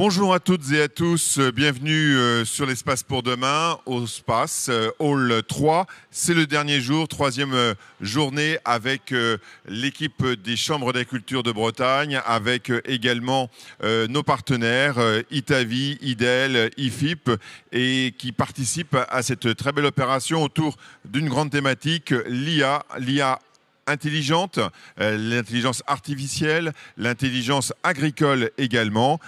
Bonjour à toutes et à tous, bienvenue sur l'espace pour demain, au SPACE, Hall 3. C'est le dernier jour, troisième journée avec l'équipe des chambres d'agriculture de Bretagne, avec également nos partenaires, Itavi, IDEL, IFIP, et qui participent à cette très belle opération autour d'une grande thématique, l'IA intelligente, l'intelligence artificielle, l'intelligence agricole également.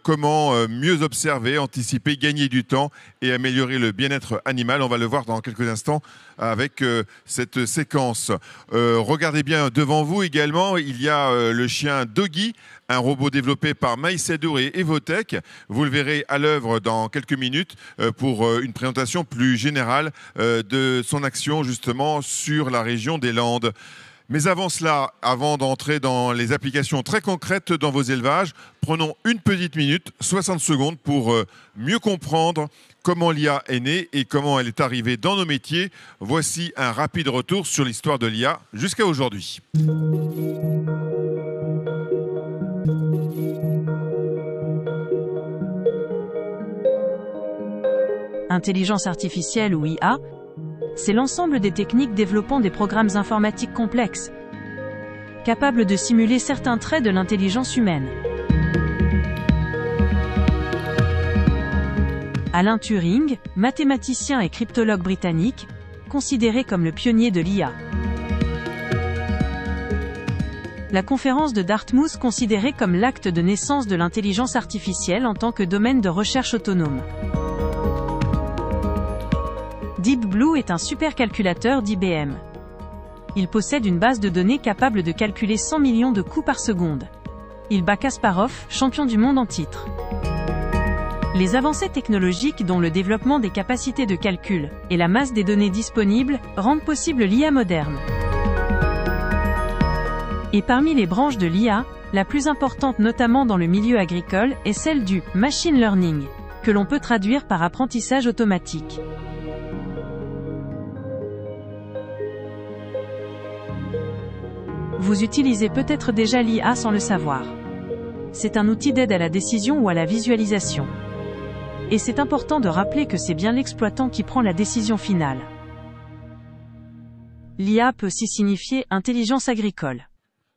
Comment mieux observer, anticiper, gagner du temps et améliorer le bien-être animal. On va le voir dans quelques instants avec cette séquence. Regardez bien devant vous également, il y a le chien Doggy, un robot développé par Maïsedour et Evotech. Vous le verrez à l'œuvre dans quelques minutes pour une présentation plus générale de son action justement sur la région des Landes. Mais avant cela, avant d'entrer dans les applications très concrètes dans vos élevages, prenons une petite minute, 60 secondes, pour mieux comprendre comment l'IA est née et comment elle est arrivée dans nos métiers. Voici un rapide retour sur l'histoire de l'IA jusqu'à aujourd'hui. Intelligence artificielle ou IA, c'est l'ensemble des techniques développant des programmes informatiques complexes, capables de simuler certains traits de l'intelligence humaine. Alan Turing, mathématicien et cryptologue britannique, considéré comme le pionnier de l'IA. La conférence de Dartmouth considérée comme l'acte de naissance de l'intelligence artificielle en tant que domaine de recherche autonome. Deep Blue est un supercalculateur d'IBM. Il possède une base de données capable de calculer 100 millions de coups par seconde. Il bat Kasparov, champion du monde en titre. Les avancées technologiques dont le développement des capacités de calcul et la masse des données disponibles rendent possible l'IA moderne. Et parmi les branches de l'IA, la plus importante notamment dans le milieu agricole est celle du machine learning, que l'on peut traduire par apprentissage automatique. Vous utilisez peut-être déjà l'IA sans le savoir. C'est un outil d'aide à la décision ou à la visualisation. Et c'est important de rappeler que c'est bien l'exploitant qui prend la décision finale. L'IA peut aussi signifier intelligence agricole.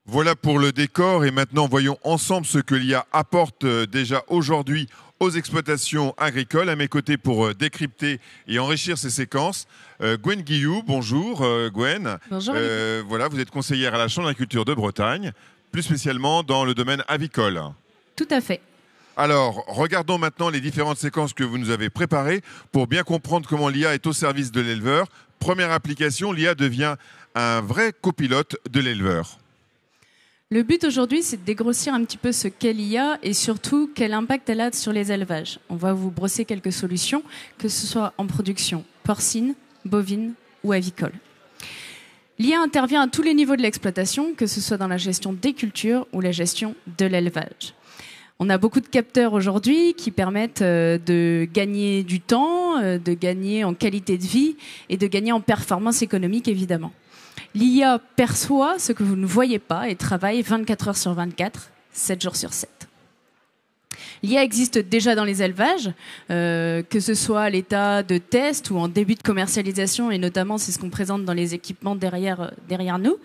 Voilà pour le décor et maintenant voyons ensemble ce que l'IA apporte déjà aujourd'hui aux exploitations agricoles. À mes côtés pour décrypter et enrichir ces séquences, Gwen Guillou, bonjour Gwen. Bonjour. Voilà, vous êtes conseillère à la Chambre d'agriculture de Bretagne, plus spécialement dans le domaine avicole. Tout à fait. Alors, regardons maintenant les différentes séquences que vous nous avez préparées pour bien comprendre comment l'IA est au service de l'éleveur. Première application, l'IA devient un vrai copilote de l'éleveur. Le but aujourd'hui, c'est de dégrossir un petit peu ce qu'est l'IA et surtout quel impact elle a sur les élevages. On va vous brosser quelques solutions, que ce soit en production porcine, bovine ou avicole. L'IA intervient à tous les niveaux de l'exploitation, que ce soit dans la gestion des cultures ou la gestion de l'élevage. On a beaucoup de capteurs aujourd'hui qui permettent de gagner du temps, de gagner en qualité de vie et de gagner en performance économique, évidemment. L'IA perçoit ce que vous ne voyez pas et travaille 24 heures sur 24, 7 jours sur 7. L'IA existe déjà dans les élevages, que ce soit à l'état de test ou en début de commercialisation, et notamment c'est ce qu'on présente dans les équipements derrière nous.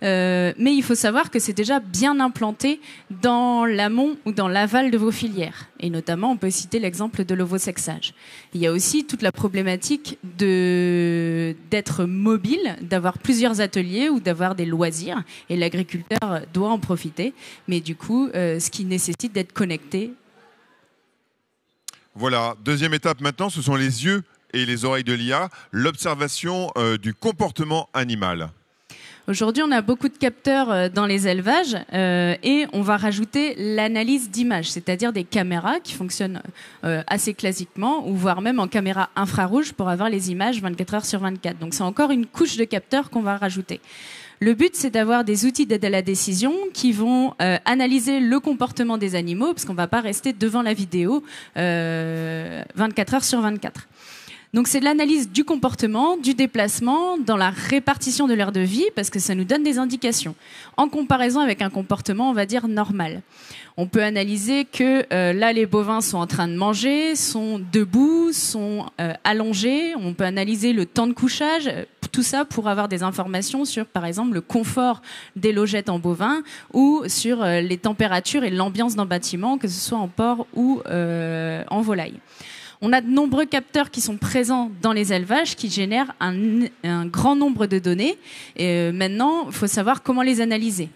Mais il faut savoir que c'est déjà bien implanté dans l'amont ou dans l'aval de vos filières. Et notamment, on peut citer l'exemple de l'ovosexage. Il y a aussi toute la problématique d'être mobile, d'avoir plusieurs ateliers ou d'avoir des loisirs. Et l'agriculteur doit en profiter. Mais du coup, ce qui nécessite d'être connecté. Voilà, deuxième étape maintenant, ce sont les yeux et les oreilles de l'IA, l'observation du comportement animal. Aujourd'hui, on a beaucoup de capteurs dans les élevages et on va rajouter l'analyse d'images, c'est-à-dire des caméras qui fonctionnent assez classiquement ou voire même en caméra infrarouge pour avoir les images 24 heures sur 24. Donc c'est encore une couche de capteurs qu'on va rajouter. Le but, c'est d'avoir des outils d'aide à la décision qui vont analyser le comportement des animaux, parce qu'on ne va pas rester devant la vidéo 24 heures sur 24. Donc c'est de l'analyse du comportement, du déplacement, dans la répartition de l'aire de vie, parce que ça nous donne des indications, en comparaison avec un comportement, on va dire, normal. On peut analyser que là, les bovins sont en train de manger, sont debout, sont allongés. On peut analyser le temps de couchage, tout ça pour avoir des informations sur, par exemple, le confort des logettes en bovin ou sur les températures et l'ambiance d'un bâtiment, que ce soit en porc ou en volaille. On a de nombreux capteurs qui sont présents dans les élevages qui génèrent un grand nombre de données. Et maintenant, il faut savoir comment les analyser.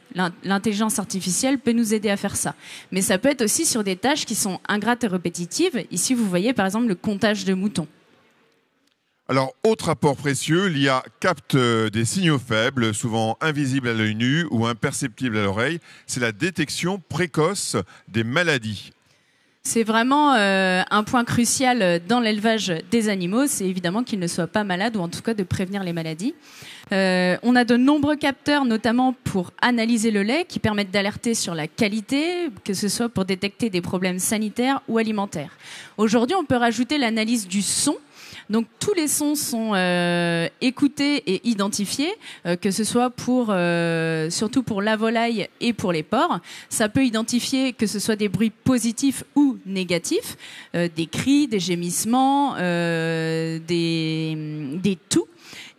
L'intelligence artificielle peut nous aider à faire ça. Mais ça peut être aussi sur des tâches qui sont ingrates et répétitives. Ici, vous voyez par exemple le comptage de moutons. Alors, autre apport précieux, l'IA capte des signaux faibles, souvent invisibles à l'œil nu ou imperceptibles à l'oreille. C'est la détection précoce des maladies. C'est vraiment un point crucial dans l'élevage des animaux, c'est évidemment qu'ils ne soient pas malades ou en tout cas de prévenir les maladies. On a de nombreux capteurs, notamment pour analyser le lait, qui permettent d'alerter sur la qualité, que ce soit pour détecter des problèmes sanitaires ou alimentaires. Aujourd'hui, on peut rajouter l'analyse du son. Donc tous les sons sont écoutés et identifiés, que ce soit surtout pour la volaille et pour les porcs. Ça peut identifier que ce soit des bruits positifs ou négatifs, des cris, des gémissements, des toux.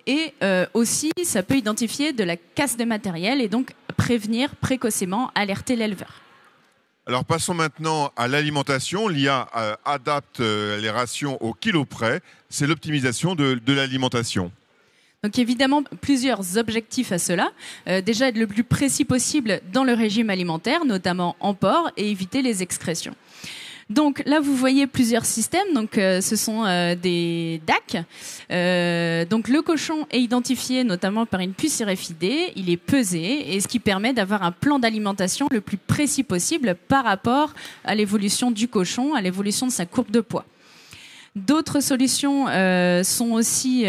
Et aussi, ça peut identifier de la casse de matériel et donc prévenir précocement, alerter l'éleveur. Alors passons maintenant à l'alimentation. L'IA adapte les rations au kilo près. C'est l'optimisation de l'alimentation. Donc évidemment, plusieurs objectifs à cela. Déjà, être le plus précis possible dans le régime alimentaire, notamment en porc, et éviter les excrétions. Donc là, vous voyez plusieurs systèmes. Donc ce sont des DAC. Donc le cochon est identifié notamment par une puce RFID. Il est pesé, et ce qui permet d'avoir un plan d'alimentation le plus précis possible par rapport à l'évolution du cochon, à l'évolution de sa courbe de poids. D'autres solutions sont aussi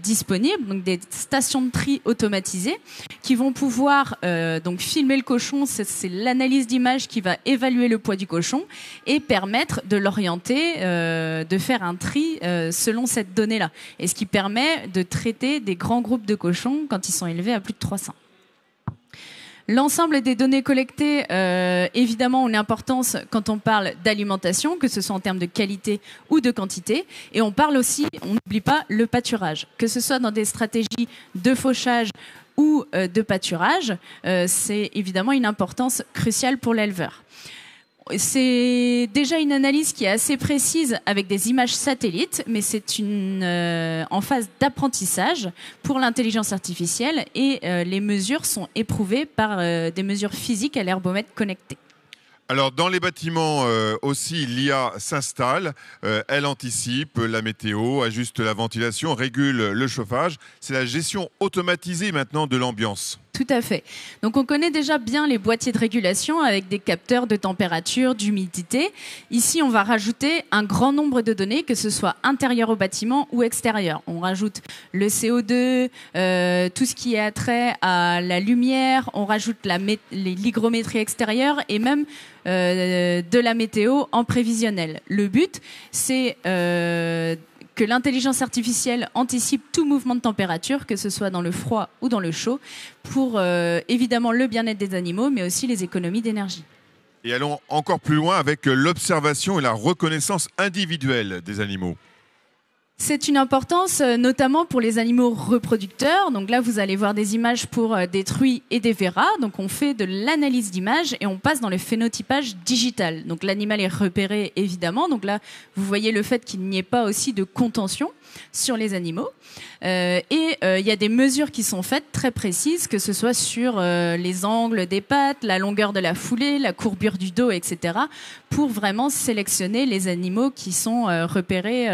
disponibles, donc des stations de tri automatisées qui vont pouvoir donc filmer le cochon. C'est l'analyse d'image qui va évaluer le poids du cochon et permettre de l'orienter, de faire un tri selon cette donnée-là. Et ce qui permet de traiter des grands groupes de cochons quand ils sont élevés à plus de 300. L'ensemble des données collectées, évidemment, ont une importance quand on parle d'alimentation, que ce soit en termes de qualité ou de quantité. Et on parle aussi, on n'oublie pas, le pâturage. Que ce soit dans des stratégies de fauchage ou de pâturage, c'est évidemment une importance cruciale pour l'éleveur. C'est déjà une analyse qui est assez précise avec des images satellites, mais c'est en phase d'apprentissage pour l'intelligence artificielle et les mesures sont éprouvées par des mesures physiques à l'herbomètre connecté. Alors dans les bâtiments aussi, l'IA s'installe, elle anticipe la météo, ajuste la ventilation, régule le chauffage. C'est la gestion automatisée maintenant de l'ambiance. Tout à fait. Donc on connaît déjà bien les boîtiers de régulation avec des capteurs de température, d'humidité. Ici, on va rajouter un grand nombre de données, que ce soit intérieur au bâtiment ou extérieur. On rajoute le CO2, tout ce qui est attrait à la lumière, on rajoute l'hygrométrie extérieure et même de la météo en prévisionnel. Le but, c'est que l'intelligence artificielle anticipe tout mouvement de température, que ce soit dans le froid ou dans le chaud, pour évidemment le bien-être des animaux, mais aussi les économies d'énergie. Et allons encore plus loin avec l'observation et la reconnaissance individuelle des animaux. C'est une importance notamment pour les animaux reproducteurs. Donc là, vous allez voir des images pour des truies et des verras. Donc on fait de l'analyse d'images et on passe dans le phénotypage digital. Donc l'animal est repéré évidemment. Donc là, vous voyez le fait qu'il n'y ait pas aussi de contention sur les animaux. Il y a des mesures qui sont faites très précises, que ce soit sur les angles des pattes, la longueur de la foulée, la courbure du dos, etc., pour vraiment sélectionner les animaux qui sont repérés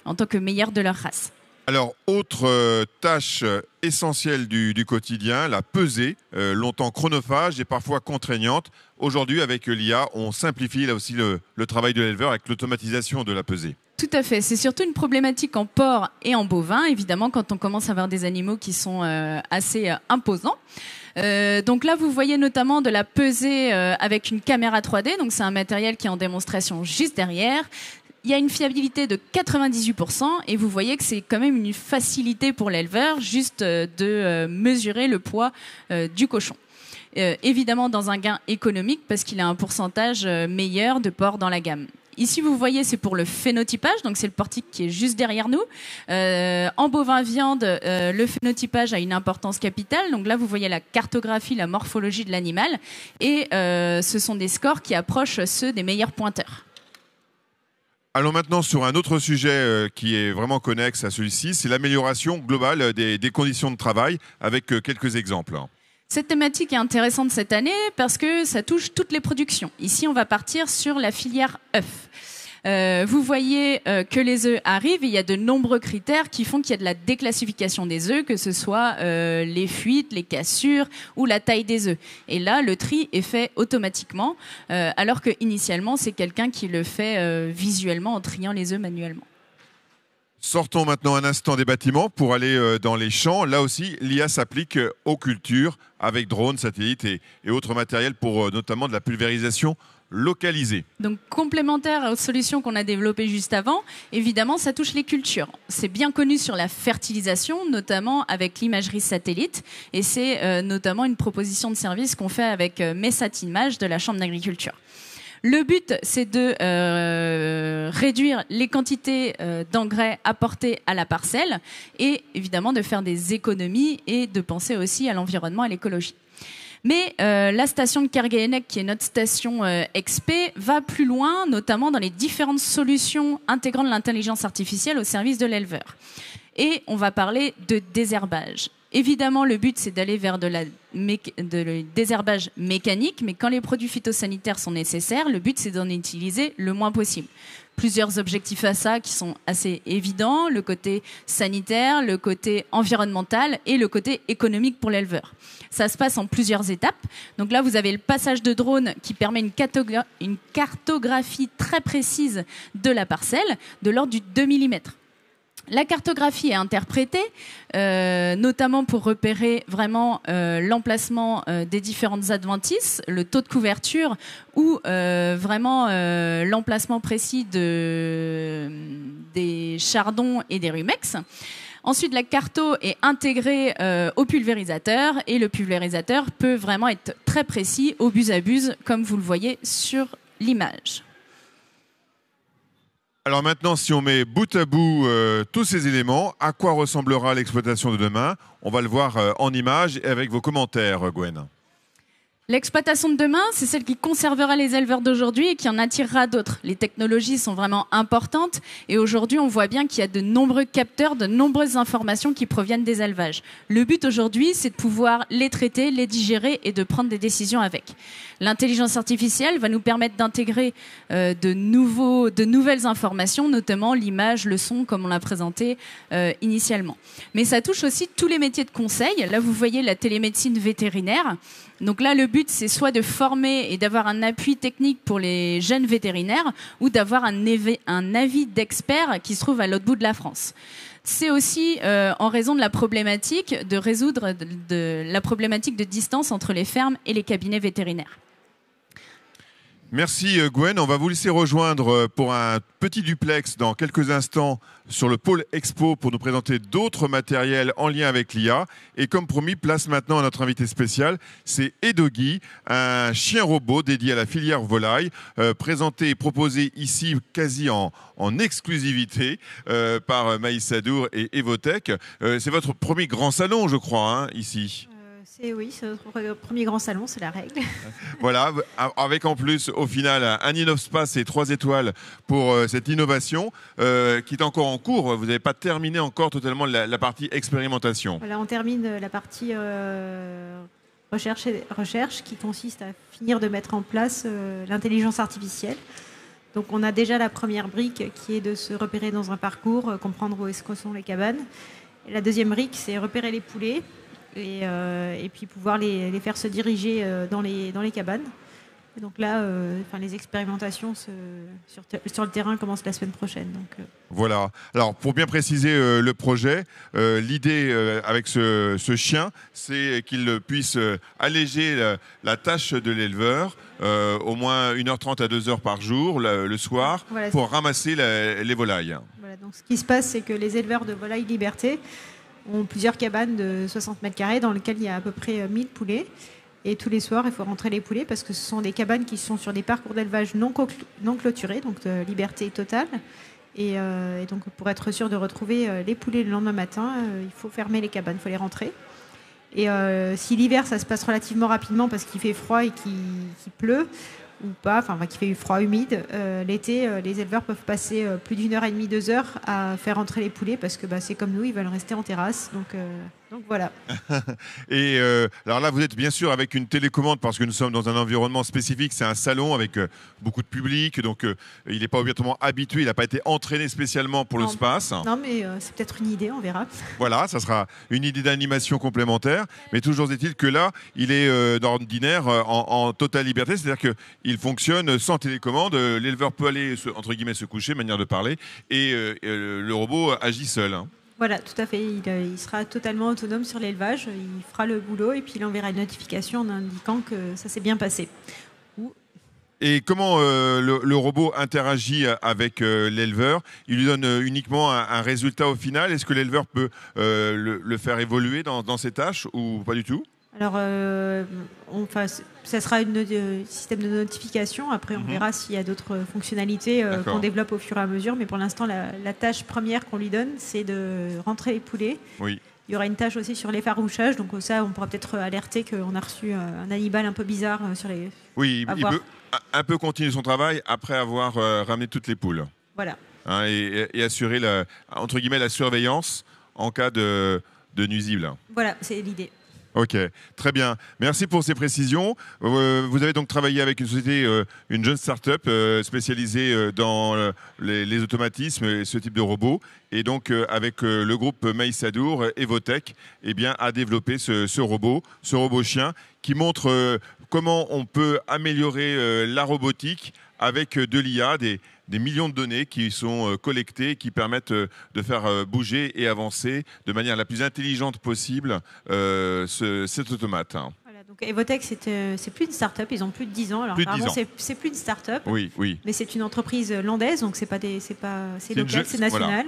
en tant que meilleurs de leur race. Alors, autre tâche essentielle du quotidien, la pesée, longtemps chronophage et parfois contraignante. Aujourd'hui, avec l'IA, on simplifie là aussi le travail de l'éleveur avec l'automatisation de la pesée. Tout à fait. C'est surtout une problématique en porc et en bovin, évidemment, quand on commence à avoir des animaux qui sont assez imposants. Donc là, vous voyez notamment de la pesée avec une caméra 3D. Donc c'est un matériel qui est en démonstration juste derrière. il y a une fiabilité de 98% et vous voyez que c'est quand même une facilité pour l'éleveur juste de mesurer le poids du cochon. Évidemment dans un gain économique parce qu'il a un pourcentage meilleur de porc dans la gamme. Ici, vous voyez, c'est pour le phénotypage, donc c'est le portique qui est juste derrière nous. En bovin viande, le phénotypage a une importance capitale. Donc là, vous voyez la cartographie, la morphologie de l'animal. Et ce sont des scores qui approchent ceux des meilleurs pointeurs. Allons maintenant sur un autre sujet qui est vraiment connexe à celui-ci, c'est l'amélioration globale des conditions de travail, avec quelques exemples. Cette thématique est intéressante cette année parce que ça touche toutes les productions. Ici, on va partir sur la filière œufs. Vous voyez que les œufs arrivent et il y a de nombreux critères qui font qu'il y a de la déclassification des œufs, que ce soit les fuites, les cassures ou la taille des œufs. Et là, le tri est fait automatiquement, alors que initialement, c'est quelqu'un qui le fait visuellement en triant les œufs manuellement. Sortons maintenant un instant des bâtiments pour aller dans les champs. Là aussi, l'IA s'applique aux cultures avec drones, satellites et autres matériels pour notamment de la pulvérisation localisée. Donc complémentaire aux solutions qu'on a développées juste avant, évidemment, ça touche les cultures. C'est bien connu sur la fertilisation, notamment avec l'imagerie satellite. Et c'est notamment une proposition de service qu'on fait avec Messatimage de la Chambre d'agriculture. Le but, c'est de réduire les quantités d'engrais apportés à la parcelle et évidemment de faire des économies et de penser aussi à l'environnement et à l'écologie. Mais la station de Kerguelen, qui est notre station XP, va plus loin, notamment dans les différentes solutions intégrant de l'intelligence artificielle au service de l'éleveur. Et on va parler de désherbage. Évidemment, le but, c'est d'aller vers de désherbage mécanique, mais quand les produits phytosanitaires sont nécessaires, le but, c'est d'en utiliser le moins possible. Plusieurs objectifs à ça qui sont assez évidents, le côté sanitaire, le côté environnemental et le côté économique pour l'éleveur. Ça se passe en plusieurs étapes. Donc là, vous avez le passage de drone qui permet une cartographie très précise de la parcelle, de l'ordre du 2 mm. La cartographie est interprétée, notamment pour repérer vraiment l'emplacement des différentes adventices, le taux de couverture ou vraiment l'emplacement précis des chardons et des rumex. Ensuite, la carto est intégrée au pulvérisateur et le pulvérisateur peut vraiment être très précis au buse-à-buse, comme vous le voyez sur l'image. Alors maintenant, si on met bout à bout tous ces éléments, à quoi ressemblera l'exploitation de demain? On va le voir en images et avec vos commentaires, Gwen. L'exploitation de demain, c'est celle qui conservera les éleveurs d'aujourd'hui et qui en attirera d'autres. Les technologies sont vraiment importantes et aujourd'hui, on voit bien qu'il y a de nombreux capteurs, de nombreuses informations qui proviennent des élevages. Le but aujourd'hui, c'est de pouvoir les traiter, les digérer et de prendre des décisions avec. L'intelligence artificielle va nous permettre d'intégrer de nouvelles informations, notamment l'image, le son, comme on l'a présenté initialement. Mais ça touche aussi tous les métiers de conseil. Là, vous voyez la télémédecine vétérinaire. Donc là, le but, c'est soit de former et d'avoir un appui technique pour les jeunes vétérinaires ou d'avoir un avis d'experts qui se trouve à l'autre bout de la France. C'est aussi en raison de la problématique de résoudre la problématique de distance entre les fermes et les cabinets vétérinaires. Merci Gwen, on va vous laisser rejoindre pour un petit duplex dans quelques instants sur le pôle Expo pour nous présenter d'autres matériels en lien avec l'IA. Et comme promis, place maintenant à notre invité spécial, c'est Edogi, un chien robot dédié à la filière volaille, présenté et proposé ici quasi en exclusivité par Maïs Sadour et Evotech. C'est votre premier grand salon, je crois, hein, ici. Oui, c'est notre premier grand salon, c'est la règle. Voilà, avec en plus, au final, un InnovSpace et 3 étoiles pour cette innovation qui est encore en cours. Vous n'avez pas terminé encore totalement la partie expérimentation. Voilà, on termine la partie recherche qui consiste à finir de mettre en place l'intelligence artificielle. Donc on a déjà la première brique qui est de se repérer dans un parcours, comprendre où est-ce que sont les cabanes. Et la deuxième brique, c'est repérer les poulets. Et puis pouvoir les faire se diriger dans les cabanes. Et donc là, les expérimentations sur le terrain commencent la semaine prochaine. Donc, Voilà. Alors, pour bien préciser le projet, l'idée avec ce chien, c'est qu'il puisse alléger la tâche de l'éleveur, au moins 1h30 à 2h par jour, le soir, voilà, pour ramasser les volailles. Voilà, donc ce qui se passe, c'est que les éleveurs de volailles liberté ont plusieurs cabanes de 60 mètres carrés dans lesquelles il y a à peu près 1000 poulets. Et tous les soirs, il faut rentrer les poulets parce que ce sont des cabanes qui sont sur des parcours d'élevage non clôturés, donc de liberté totale. Et donc, pour être sûr de retrouver les poulets le lendemain matin, il faut fermer les cabanes, il faut les rentrer. Et si l'hiver, ça se passe relativement rapidement parce qu'il fait froid et qu'il pleut, ou pas, qu'il fait froid humide, l'été, les éleveurs peuvent passer plus d'1h30, 2h à faire rentrer les poulets parce que c'est comme nous, ils veulent rester en terrasse. Donc voilà. Et alors là, vous êtes bien sûr avec une télécommande parce que nous sommes dans un environnement spécifique. C'est un salon avec beaucoup de public, donc il n'est pas obligatoirement habitué, il n'a pas été entraîné spécialement pour le space. Non, mais c'est peut-être une idée, on verra. Voilà, ça sera une idée d'animation complémentaire. Mais toujours est-il que là, il est d'ordinaire en totale liberté, c'est-à-dire qu'il fonctionne sans télécommande. L'éleveur peut aller, entre guillemets, se coucher, manière de parler, et le robot agit seul. Hein. Voilà, tout à fait. Il sera totalement autonome sur l'élevage. Il fera le boulot et puis il enverra une notification en indiquant que ça s'est bien passé. Et comment le robot interagit avec l'éleveur? Il lui donne uniquement un résultat au final. Est-ce que l'éleveur peut le faire évoluer dans ses tâches ou pas du tout? Alors, ça sera un système de notification. Après, on verra s'il y a d'autres fonctionnalités qu'on développe au fur et à mesure. Mais pour l'instant, la tâche première qu'on lui donne, c'est de rentrer les poulets. Oui. Il y aura une tâche aussi sur l'effarouchage. Donc ça, on pourra peut-être alerter qu'on a reçu un animal un peu bizarre sur les... Oui, il peut un peu continuer son travail après avoir ramené toutes les poules. Voilà. Hein, et assurer, entre guillemets, la surveillance en cas de nuisible. Voilà, c'est l'idée. Ok, très bien. Merci pour ces précisions. Vous avez donc travaillé avec une société, une jeune start-up spécialisée dans les automatismes et ce type de robots. Et donc, avec le groupe Maïsadour, Evotech, a développé ce robot chien qui montre comment on peut améliorer la robotique avec de l'IA, des millions de données qui sont collectées, qui permettent de faire bouger et avancer de manière la plus intelligente possible cet automate. Voilà, donc Evotech, c'est plus une start-up, ils ont plus de 10 ans. Alors apparemment, c'est plus une start-up, oui. Mais c'est une entreprise landaise, donc c'est local, c'est national.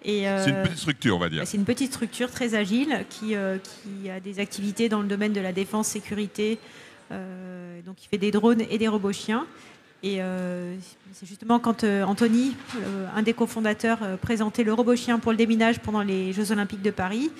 Voilà. C'est une petite structure, on va dire. C'est une petite structure très agile qui a des activités dans le domaine de la défense, sécurité, donc il fait des drones et des robots chiens. Et c'est justement quand Anthony, un des cofondateurs, présentait le robot chien pour le déminage pendant les Jeux Olympiques de Paris,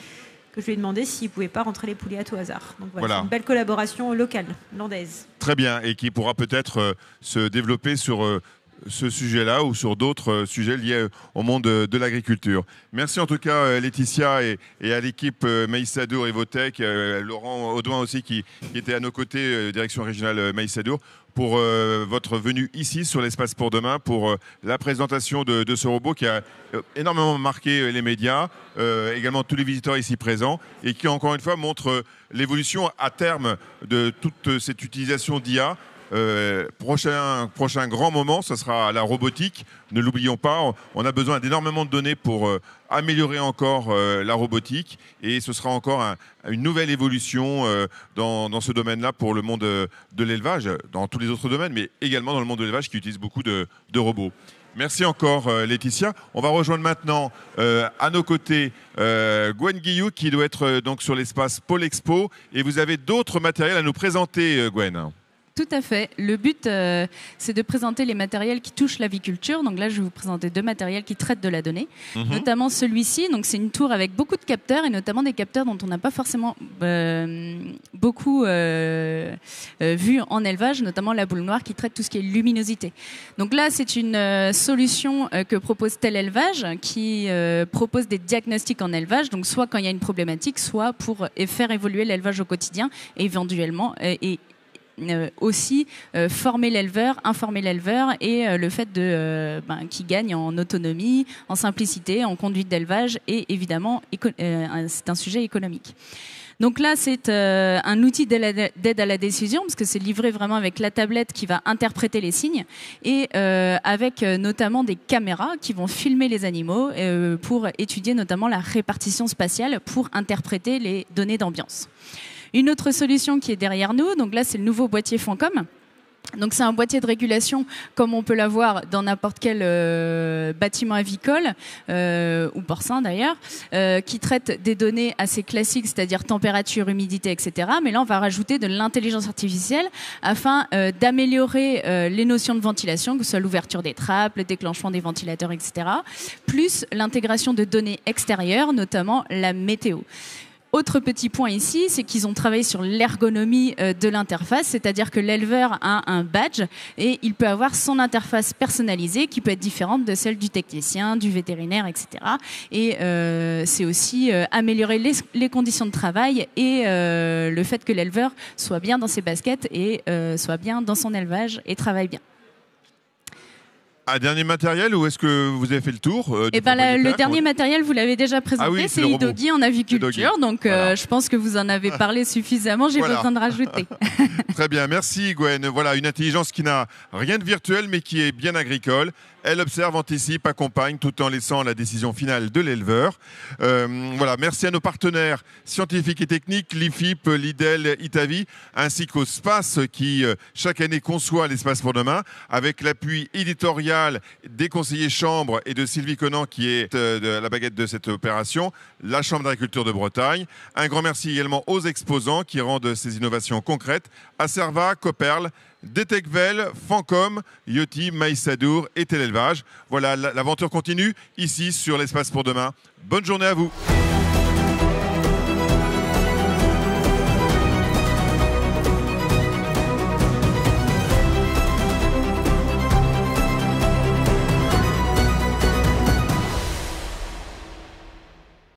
que je lui ai demandé s'il ne pouvait pas rentrer les poulets à tout hasard. Donc voilà. C'est une belle collaboration locale, landaise. Très bien, et qui pourra peut-être se développer sur ce sujet-là ou sur d'autres sujets liés au monde de l'agriculture. Merci en tout cas Laetitia et à l'équipe Maïsadour Evotech, Laurent Audouin aussi qui était à nos côtés, direction régionale Maïsadour, pour votre venue ici sur l'Espace pour demain, pour la présentation de ce robot qui a énormément marqué les médias, également tous les visiteurs ici présents, et qui encore une fois montre l'évolution à terme de toute cette utilisation d'IA. Prochain grand moment, ce sera la robotique. Ne l'oublions pas, on a besoin d'énormément de données pour améliorer encore la robotique, et ce sera encore une nouvelle évolution dans ce domaine-là pour le monde de l'élevage, dans tous les autres domaines, mais également dans le monde de l'élevage qui utilise beaucoup de robots. Merci encore Laetitia. On va rejoindre maintenant à nos côtés Gwen Guillou qui doit être donc sur l'espace Pôle Expo, et vous avez d'autres matériels à nous présenter, Gwen. Tout à fait. Le but, c'est de présenter les matériels qui touchent l'aviculture. Donc là, je vais vous présenter 2 matériels qui traitent de la donnée, notamment celui-ci. Donc c'est une tour avec beaucoup de capteurs, et notamment des capteurs dont on n'a pas forcément beaucoup vu en élevage, notamment la boule noire qui traite tout ce qui est luminosité. Donc là, c'est une solution que propose Tel Élevage, qui propose des diagnostics en élevage, donc soit quand il y a une problématique, soit pour faire évoluer l'élevage au quotidien, et éventuellement aussi former l'éleveur, informer l'éleveur, et le fait qu'il gagne en autonomie, en simplicité, en conduite d'élevage, et évidemment c'est un sujet économique. Donc là, c'est un outil d'aide à la décision, parce que c'est livré vraiment avec la tablette qui va interpréter les signes, et avec notamment des caméras qui vont filmer les animaux pour étudier notamment la répartition spatiale, pour interpréter les données d'ambiance. Une autre solution qui est derrière nous, donc là c'est le nouveau boîtier Fancom. Donc c'est un boîtier de régulation comme on peut l'avoir dans n'importe quel bâtiment avicole ou porcin d'ailleurs, qui traite des données assez classiques, c'est-à-dire température, humidité, etc. Mais là on va rajouter de l'intelligence artificielle afin d'améliorer les notions de ventilation, que ce soit l'ouverture des trappes, le déclenchement des ventilateurs, etc. Plus l'intégration de données extérieures, notamment la météo. Autre petit point ici, c'est qu'ils ont travaillé sur l'ergonomie de l'interface, c'est-à-dire que l'éleveur a un badge et il peut avoir son interface personnalisée qui peut être différente de celle du technicien, du vétérinaire, etc. Et c'est aussi améliorer les conditions de travail et le fait que l'éleveur soit bien dans ses baskets et soit bien dans son élevage et travaille bien. Un dernier matériel ou est-ce que vous avez fait le tour le dernier matériel, vous l'avez déjà présenté, oui, c'est iDoggy en aviculture. Donc voilà. Je pense que vous en avez parlé suffisamment, j'ai pas besoin de rajouter. Très bien, merci Gwen. Voilà, une intelligence qui n'a rien de virtuel mais qui est bien agricole. Elle observe, anticipe, accompagne tout en laissant la décision finale de l'éleveur. Voilà, merci à nos partenaires scientifiques et techniques, l'IFIP, l'IDEL, Itavi, ainsi qu'au SPACE qui chaque année conçoit l'espace pour demain, avec l'appui éditorial des conseillers chambres et de Sylvie Conan qui est de la baguette de cette opération, la Chambre d'agriculture de Bretagne. Un grand merci également aux exposants qui rendent ces innovations concrètes, à Serva, Coperle, Detecvel, Fancom, Yoti, Maïsadour et Télélevage. Voilà, l'aventure continue ici sur l'espace pour demain. Bonne journée à vous.